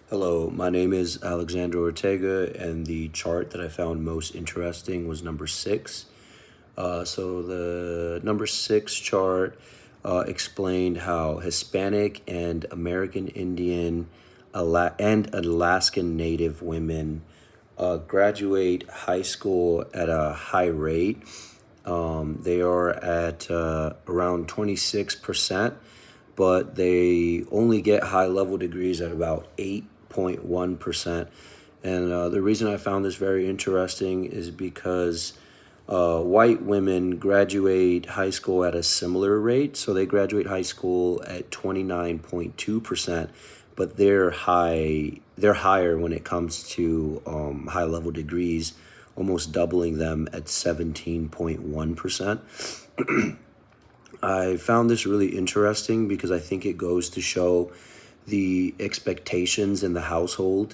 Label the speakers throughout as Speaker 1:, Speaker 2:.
Speaker 1: Hello, my name is Alexander Ortega, and the chart that I found most interesting was number six. So the number six chart explained how Hispanic and American Indian and Alaskan Native women graduate high school at a high rate. They are at around 26%, but they only get high level degrees at about 8.1%. And the reason I found this very interesting is because white women graduate high school at a similar rate. So they graduate high school at 29.2%, but they're higher when it comes to high level degrees, almost doubling them at 17.1%. I found this really interesting because I think it goes to show the expectations in the household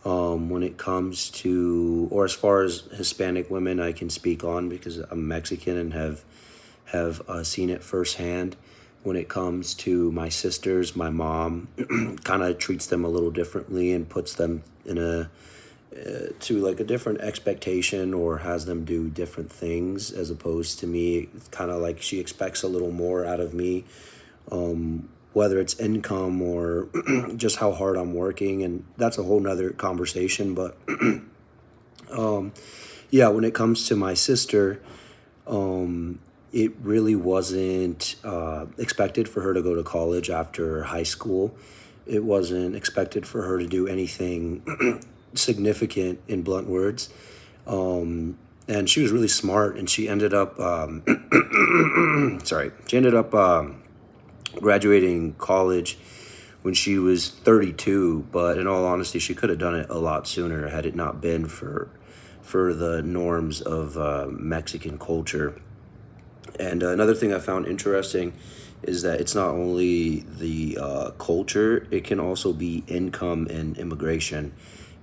Speaker 1: when it comes to, or as far as Hispanic women, I can speak on because I'm Mexican and have seen it firsthand. When it comes to my sisters, my mom kind of treats them a little differently and puts them in a to like a different expectation or has them do different things as opposed to me. It's kind of like she expects a little more out of me, whether it's income or just how hard I'm working, and that's a whole nother conversation. But yeah, when it comes to my sister, it really wasn't expected for her to go to college after high school. It wasn't expected for her to do anything significant, in blunt words. And she was really smart, and she ended up, she ended up graduating college when she was 32. But in all honesty, she could have done it a lot sooner had it not been for the norms of Mexican culture. And another thing I found interesting is that it's not only the culture, it can also be income and immigration.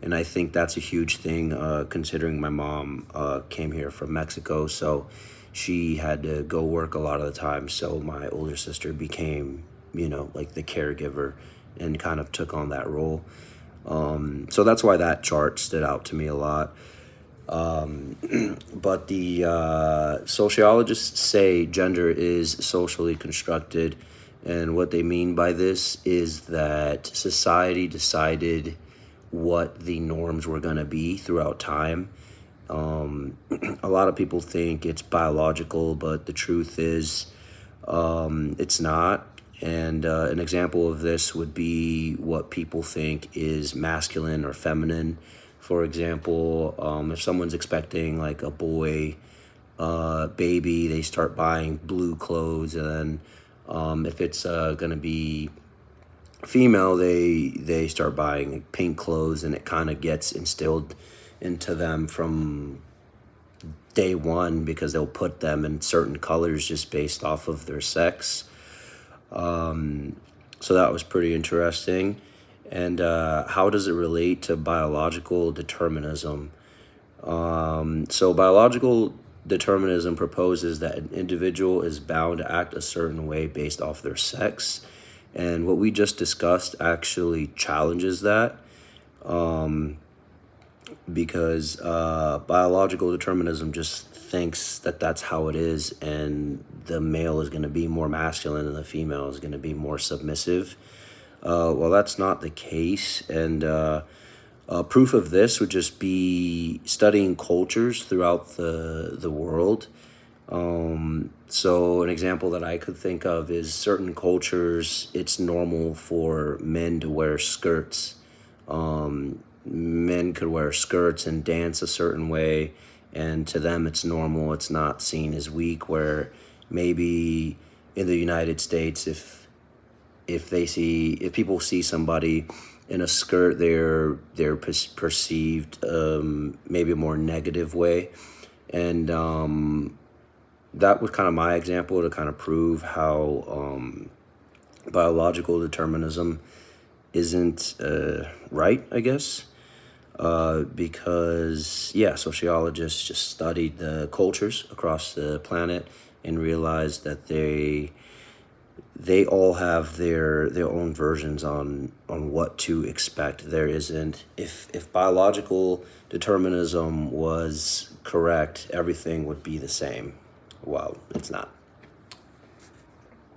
Speaker 1: And I think that's a huge thing considering my mom came here from Mexico. So she had to go work a lot of the time. So my older sister became, like the caregiver and kind of took on that role. So that's why that chart stood out to me a lot. But the sociologists say gender is socially constructed. And what they mean by this is that society decided what the norms were going to be throughout time. A lot of people think it's biological, but the truth is it's not. And an example of this would be what people think is masculine or feminine. For example, if someone's expecting like a boy baby, they start buying blue clothes, and then if it's going to be female, they start buying like pink clothes, and it kind of gets instilled into them from day one because they'll put them in certain colors just based off of their sex. So that was pretty interesting. And how does it relate to biological determinism? So biological determinism proposes that an individual is bound to act a certain way based off their sex. And what we just discussed actually challenges that, because biological determinism just thinks that that's how it is, and the male is going to be more masculine and the female is going to be more submissive. Well, that's not the case, and proof of this would just be studying cultures throughout the world. So an example that I could think of is certain cultures, it's normal for men to wear skirts. Men could wear skirts and dance a certain way, and to them it's normal. It's not seen as weak, where maybe in the United States, if people see somebody in a skirt, they're perceived maybe a more negative way. And that was kind of my example to kind of prove how biological determinism isn't right, I guess. Because, yeah, sociologists just studied the cultures across the planet and realized that they all have their own versions on what to expect. There isn't, if biological determinism was correct, everything would be the same. Well, it's not.